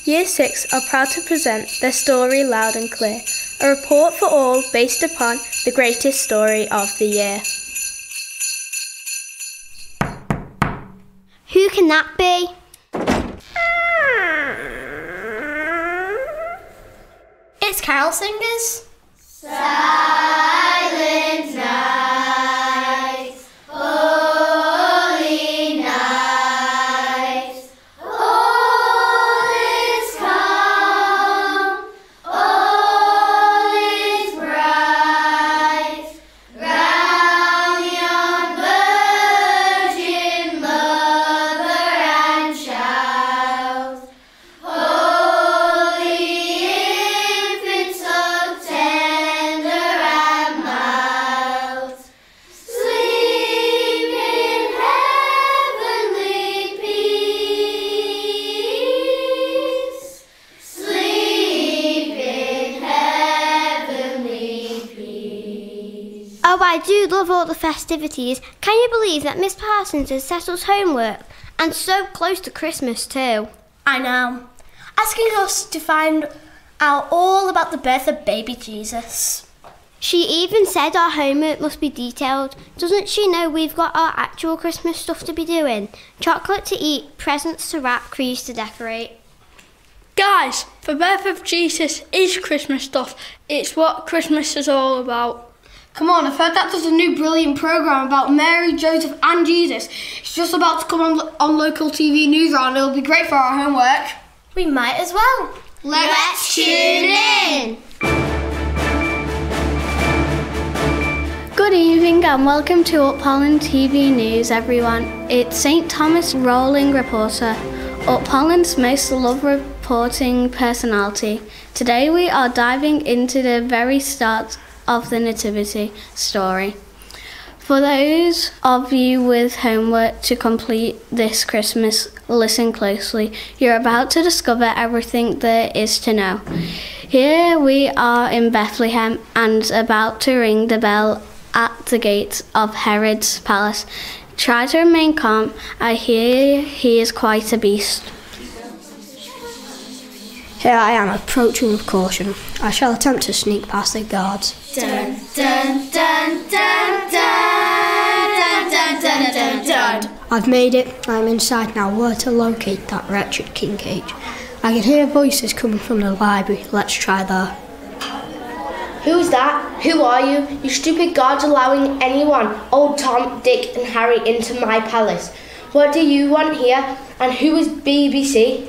Year 6 are proud to present their story loud and clear, a report for all based upon the greatest story of the year. Who can that be? It's carol singers. Silent night, holy night, all is calm, all is bright, round yon virgin mother and child, holy infant so tender and mild, sleep in heavenly peace, sleep in heavenly peace. Oh, I do love all the festivities. Can you believe that Miss Parsons has set us homework? And so close to Christmas too. I know. Asking us to find out all about the birth of baby Jesus. She even said our homework must be detailed. Doesn't she know we've got our actual Christmas stuff to be doing? Chocolate to eat, presents to wrap, trees to decorate. Guys, the birth of Jesus is Christmas stuff. It's what Christmas is all about. Come on, I've heard that there's a new brilliant programme about Mary, Joseph and Jesus. It's just about to come on local TV news round. It'll be great for our homework. We might as well. Let's tune in. Good evening and welcome to Up Holland TV News, everyone. It's St Thomas Rolling Reporter, Up Holland's most loved reporting personality. Today we are diving into the very start of the Nativity Story. For those of you with homework to complete this Christmas, listen closely. You're about to discover everything there is to know. Here we are in Bethlehem and about to ring the bell at the gates of Herod's palace. Try to remain calm. I hear he is quite a beast. Here I am, approaching with caution. I shall attempt to sneak past the guards. Dun dun dun dun dun dun dun dun dun. I've made it. I'm inside now. Where to locate that wretched king cage? I can hear voices coming from the library. Let's try there. Who's that? Who are you? You stupid guards allowing anyone, old Tom, Dick and Harry, into my palace. What do you want here? And who is BBC?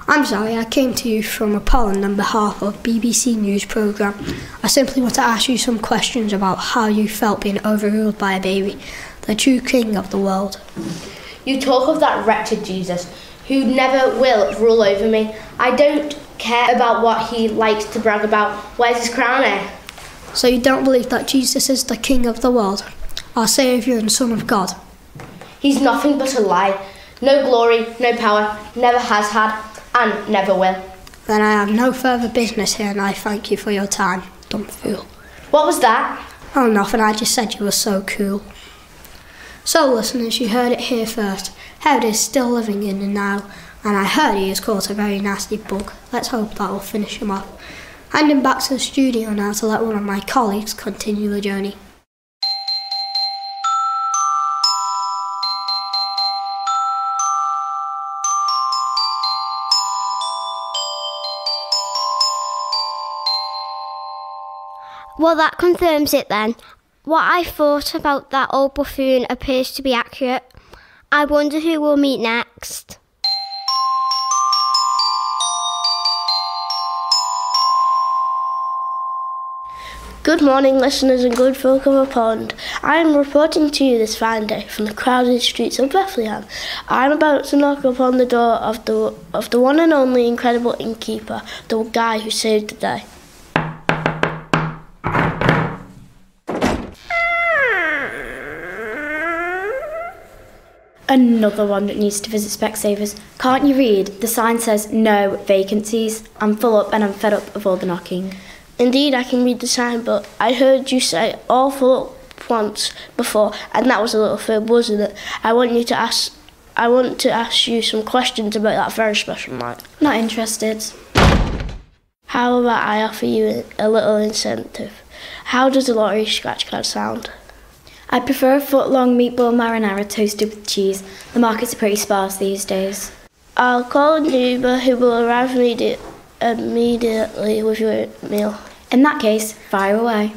I'm sorry, I came to you from Up Holland on behalf of BBC News programme. I simply want to ask you some questions about how you felt being overruled by a baby, the true king of the world. You talk of that wretched Jesus, who never will rule over me. I don't care about what he likes to brag about. Where's his crown, eh? So you don't believe that Jesus is the king of the world, our saviour and son of God? He's nothing but a lie. No glory, no power, never has had, and never will. Then I have no further business here and I thank you for your time, dumb fool. What was that? Oh, nothing, I just said you were so cool. So listeners, you heard it here first. Herod is still living in the Nile, and I heard he has caught a very nasty bug. Let's hope that will finish him off. Handing back to the studio now to let one of my colleagues continue the journey. Well, that confirms it then. What I thought about that old buffoon appears to be accurate. I wonder who we'll meet next. Good morning, listeners and good folk of Up Holland. I am reporting to you this fine day from the crowded streets of Bethlehem. I am about to knock upon the door of the one and only incredible innkeeper, the guy who saved the day. Another one that needs to visit Specsavers. Can't you read? The sign says no vacancies. I'm full up and I'm fed up of all the knocking. Indeed, I can read the sign, but I heard you say all full up once before, and that was a little fib, wasn't it? I want you to ask I want to ask you some questions about that very special night. Not interested. How about I offer you a little incentive? How does a lottery scratch card sound? I prefer a foot-long meatball marinara toasted with cheese. The markets are pretty sparse these days. I'll call an Uber who will arrive immediately with your meal. In that case, fire away.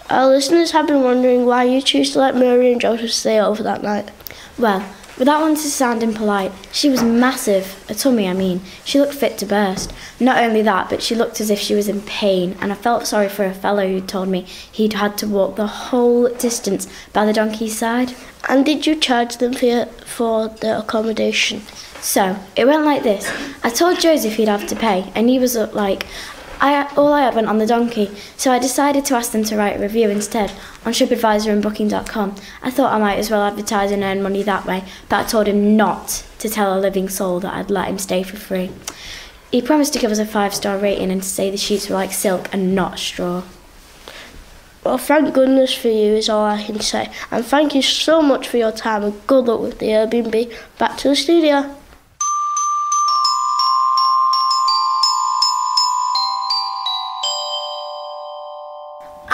Our listeners have been wondering why you choose to let Mary and Joseph stay over that night. Well, without wanting to sound impolite, she was massive, a tummy I mean. She looked fit to burst. Not only that, but she looked as if she was in pain, and I felt sorry for a fellow who told me he'd had to walk the whole distance by the donkey's side. And did you charge them for the accommodation? So, it went like this. I told Joseph he'd have to pay, and he was like, all I had went on the donkey, so I decided to ask them to write a review instead on TripAdvisor and Booking.com. I thought I might as well advertise and earn money that way, but I told him not to tell a living soul that I'd let him stay for free. He promised to give us a 5-star rating and to say the sheets were like silk and not straw. Well, thank goodness for you is all I can say. And thank you so much for your time and good luck with the Airbnb. Back to the studio.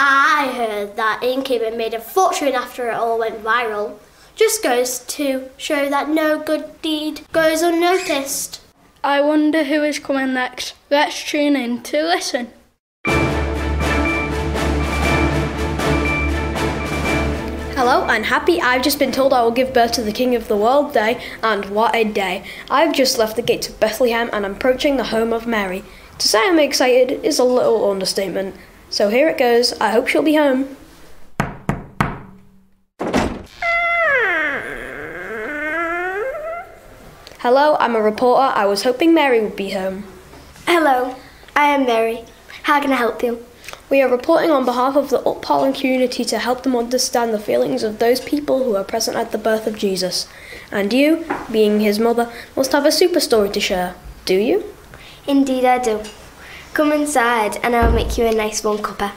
I heard that innkeeper made a fortune after it all went viral. Just goes to show that no good deed goes unnoticed. I wonder who is coming next. Let's tune in to listen. Hello and happy. I've just been told I will give birth to the King of the World day, and what a day. I've just left the gates of Bethlehem and I'm approaching the home of Mary. To say I'm excited is a little understatement. So here it goes. I hope she'll be home. Hello, I'm a reporter. I was hoping Mary would be home. Hello, I am Mary. How can I help you? We are reporting on behalf of the Up Holland community to help them understand the feelings of those people who are present at the birth of Jesus. And you, being his mother, must have a super story to share. Do you? Indeed I do. Come inside and I'll make you a nice one cuppa.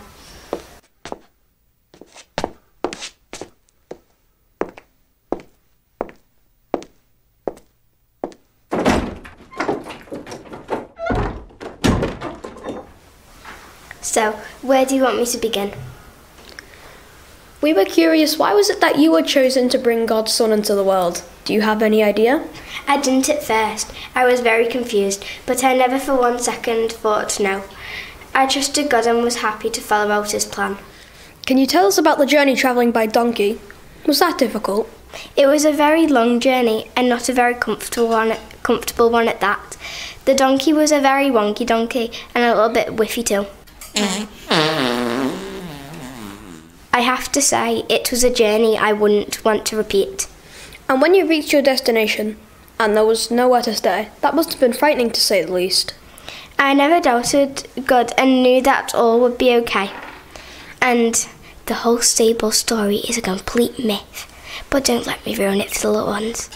So, where do you want me to begin? We were curious, why was it that you were chosen to bring God's Son into the world? Do you have any idea? I didn't at first. I was very confused, but I never for 1 second thought to know. I trusted God and was happy to follow out his plan. Can you tell us about the journey travelling by donkey? Was that difficult? It was a very long journey and not a very comfortable one at that. The donkey was a very wonky donkey and a little bit whiffy too. I have to say, it was a journey I wouldn't want to repeat. And when you reached your destination, and there was nowhere to stay, that must have been frightening to say the least. I never doubted God and knew that all would be okay. And the whole stable story is a complete myth, but don't let me ruin it for the little ones.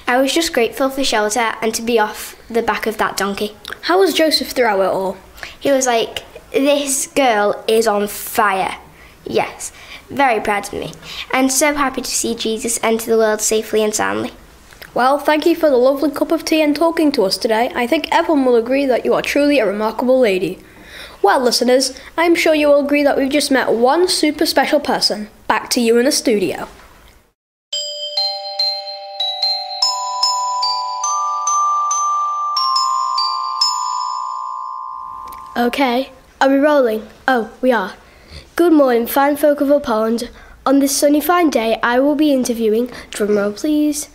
I was just grateful for shelter and to be off the back of that donkey. How was Joseph throughout it all? He was like, "This girl is on fire." Yes, very proud of me, and so happy to see Jesus enter the world safely and soundly. Well, thank you for the lovely cup of tea and talking to us today. I think everyone will agree that you are truly a remarkable lady. Well, listeners, I'm sure you will agree that we've just met one super special person. Back to you in the studio. Okay, are we rolling? Oh, we are. Good morning, fine folk of Up Holland. On this sunny fine day, I will be interviewing, drumroll please,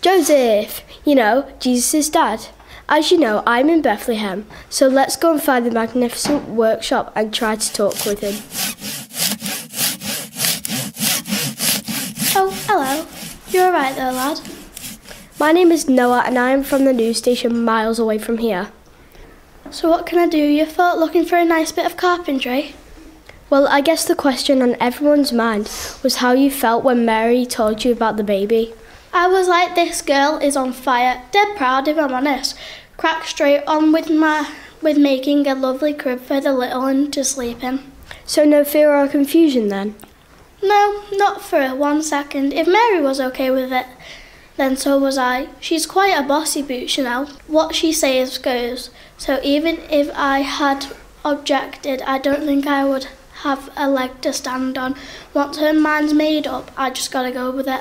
Joseph, you know, Jesus' dad. As you know, I'm in Bethlehem, so let's go and find the magnificent workshop and try to talk with him. Oh, hello. You're alright there, lad? My name is Noah and I am from the news station miles away from here. So what can I do? You thought looking for a nice bit of carpentry? Well, I guess the question on everyone's mind was how you felt when Mary told you about the baby. I was like, this girl is on fire. Dead proud if I'm honest. Cracked straight on with with making a lovely crib for the little one to sleep in. So no fear or confusion then? No, not for 1 second. If Mary was okay with it, then so was I. She's quite a bossy boot, you know. What she says goes. So even if I had objected, I don't think I would have a leg to stand on. Once her mind's made up, I just gotta go with it.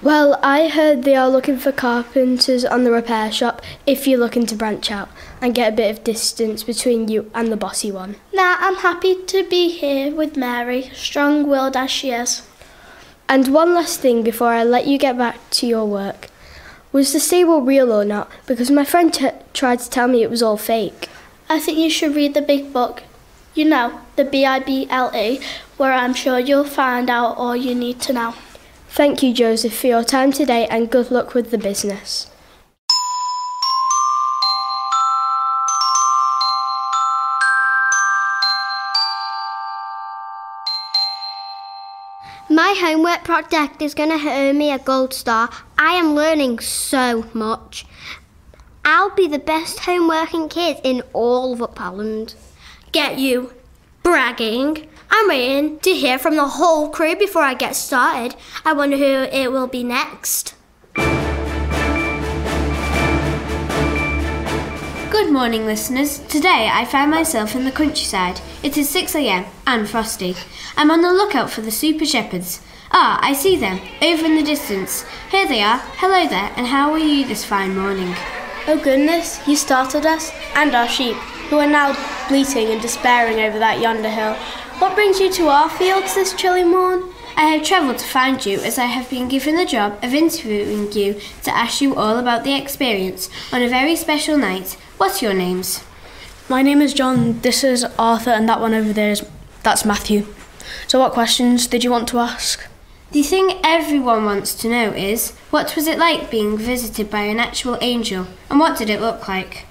Well, I heard they are looking for carpenters on the repair shop if you're looking to branch out and get a bit of distance between you and the bossy one. Nah, I'm happy to be here with Mary, strong-willed as she is. And one last thing before I let you get back to your work. Was the stable real or not? Because my friend tried to tell me it was all fake. I think you should read the big book. You know, the Bible, where I'm sure you'll find out all you need to know. Thank you, Joseph, for your time today and good luck with the business. My homework project is going to earn me a gold star. I am learning so much. I'll be the best homeworking kid in all of Up Holland. Get you bragging. I'm waiting to hear from the whole crew before I get started. I wonder who it will be next. Good morning, listeners. Today I find myself in the countryside. It is 6 a.m. and frosty. I'm on the lookout for the super shepherds. Ah, I see them, over in the distance. Here they are. Hello there, and how are you this fine morning? Oh goodness, you startled us and our sheep, who are now bleating and despairing over that yonder hill. What brings you to our fields this chilly morn? I have travelled to find you as I have been given the job of interviewing you to ask you all about the experience on a very special night. What's your names? My name is John, this is Arthur, and that one over there that's Matthew. So what questions did you want to ask? The thing everyone wants to know is, what was it like being visited by an actual angel, and what did it look like?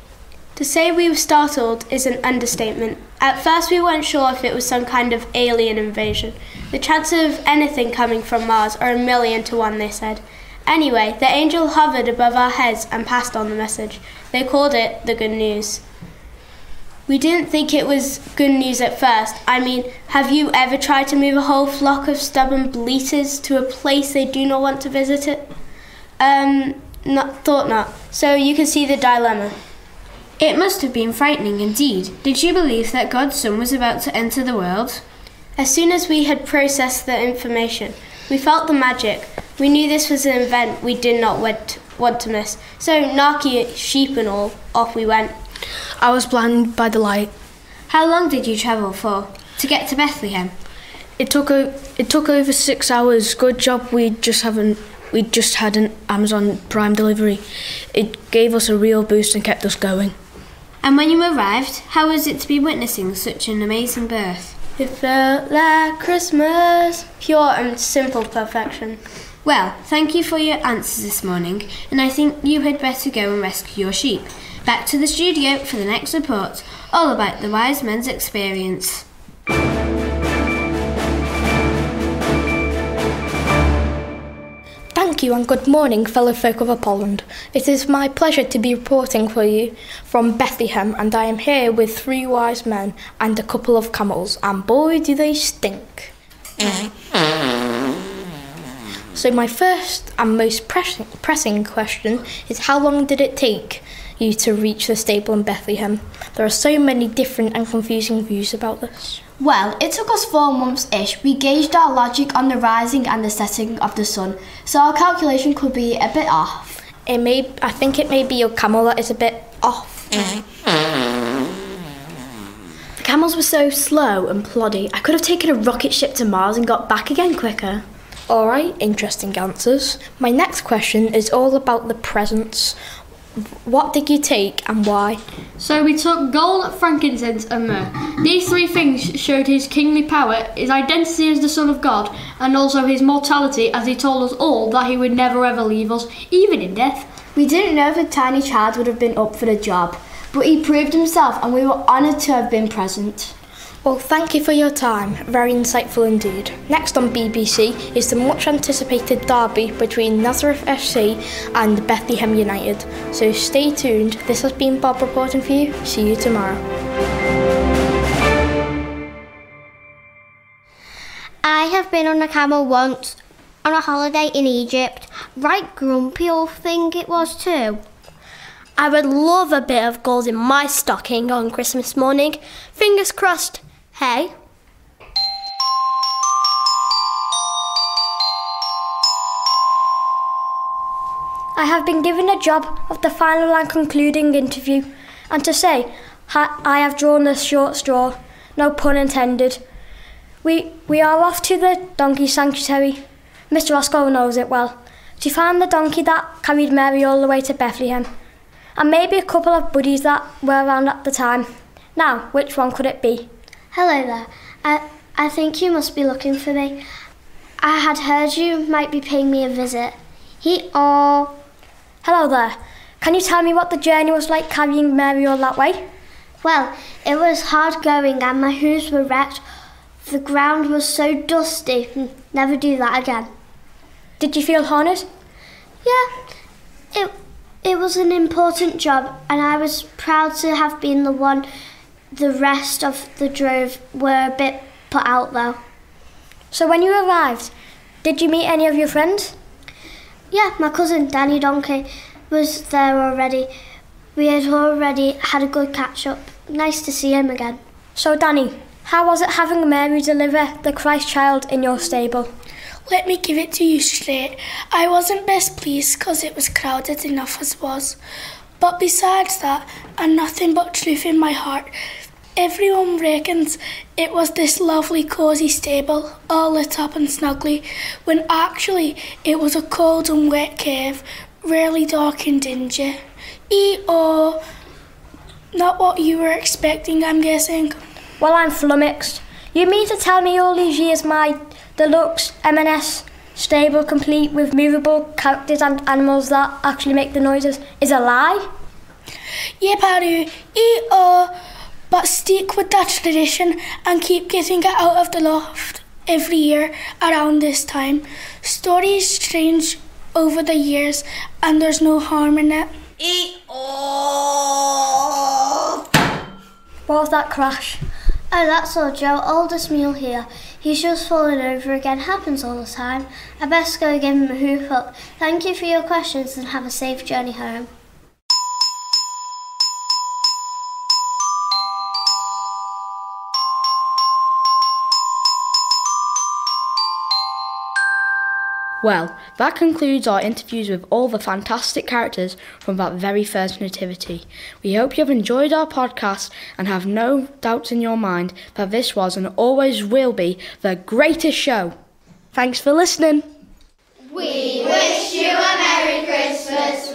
To say we were startled is an understatement. At first we weren't sure if it was some kind of alien invasion. The chances of anything coming from Mars are 1,000,000 to 1, they said. Anyway, the angel hovered above our heads and passed on the message. They called it the good news. We didn't think it was good news at first. I mean, have you ever tried to move a whole flock of stubborn bleaters to a place they do not want to visit it? Thought not. So you can see the dilemma. It must have been frightening indeed. Did you believe that God's Son was about to enter the world? As soon as we had processed the information, we felt the magic. We knew this was an event we did not want to miss. So, narky sheep and all, off we went. I was blinded by the light. How long did you travel for to get to Bethlehem? It took over 6 hours. Good job we just had an Amazon Prime delivery. It gave us a real boost and kept us going. And when you arrived, how was it to be witnessing such an amazing birth? It felt like Christmas. Pure and simple perfection. Well, thank you for your answers this morning, and I think you had better go and rescue your sheep. Back to the studio for the next report, all about the wise men's experience. Thank you and good morning, fellow folk of Up Holland. It is my pleasure to be reporting for you from Bethlehem, and I am here with 3 wise men and a couple of camels, and boy do they stink. So my first and most pressing question is, how long did it take you to reach the stable in Bethlehem? There are so many different and confusing views about this. Well, it took us 4 months-ish. We gauged our logic on the rising and the setting of the sun, so our calculation could be a bit off. I think it may be your camel that is a bit off. The camels were so slow and ploddy. I could have taken a rocket ship to Mars and got back again quicker. Alright, interesting answers. My next question is all about the presents. What did you take and why? So we took gold, frankincense and myrrh. These 3 things showed his kingly power, his identity as the Son of God, and also his mortality, as he told us all that he would never ever leave us, even in death. We didn't know if a tiny child would have been up for the job, but he proved himself and we were honoured to have been present. Well, thank you for your time. Very insightful indeed. Next on BBC is the much anticipated derby between Nazareth FC and Bethlehem United. So stay tuned. This has been Bob reporting for you. See you tomorrow. I have been on a camel once, on a holiday in Egypt. Right grumpy old thing it was too. I would love a bit of gold in my stocking on Christmas morning. Fingers crossed. Hey? I have been given a job of the final and concluding interview, and to say, I have drawn the short straw, no pun intended. We are off to the donkey sanctuary. Mr. Roscoe knows it well, to find the donkey that carried Mary all the way to Bethlehem, and maybe a couple of buddies that were around at the time. Now, which one could it be? Hello there. I think you must be looking for me. I had heard you might be paying me a visit. Hello there. Can you tell me what the journey was like carrying Mary all that way? Well, it was hard going and my hooves were wrecked. The ground was so dusty. Never do that again. Did you feel honoured? Yeah. It was an important job and I was proud to have been the one. The rest of the drove were a bit put out though. So when you arrived, did you meet any of your friends? Yeah, my cousin Danny Donkey was there already. We had already had a good catch up. Nice to see him again. So Danny, how was it having Mary deliver the Christ child in your stable? Let me give it to you straight. I wasn't best pleased because it was crowded enough as was. But besides that, and nothing but truth in my heart, everyone reckons it was this lovely cosy stable, all lit up and snugly, when actually it was a cold and wet cave, really dark and dingy. E-oh, not what you were expecting, I'm guessing. Well, I'm flummoxed. You mean to tell me all these years my deluxe M&S stable complete with movable characters and animals that actually make the noises is a lie? Yeah, Paru, e-oh, but stick with that tradition and keep getting it out of the loft every year around this time. Stories change over the years and there's no harm in it. E-oh! What was that crash? Oh, that's all, Joe. Oldest mule here. He's just fallen over again. Happens all the time. I best go give him a hoof up. Thank you for your questions and have a safe journey home. Well, that concludes our interviews with all the fantastic characters from that very first nativity. We hope you have enjoyed our podcast and have no doubts in your mind that this was and always will be the greatest show. Thanks for listening. We wish you a Merry Christmas.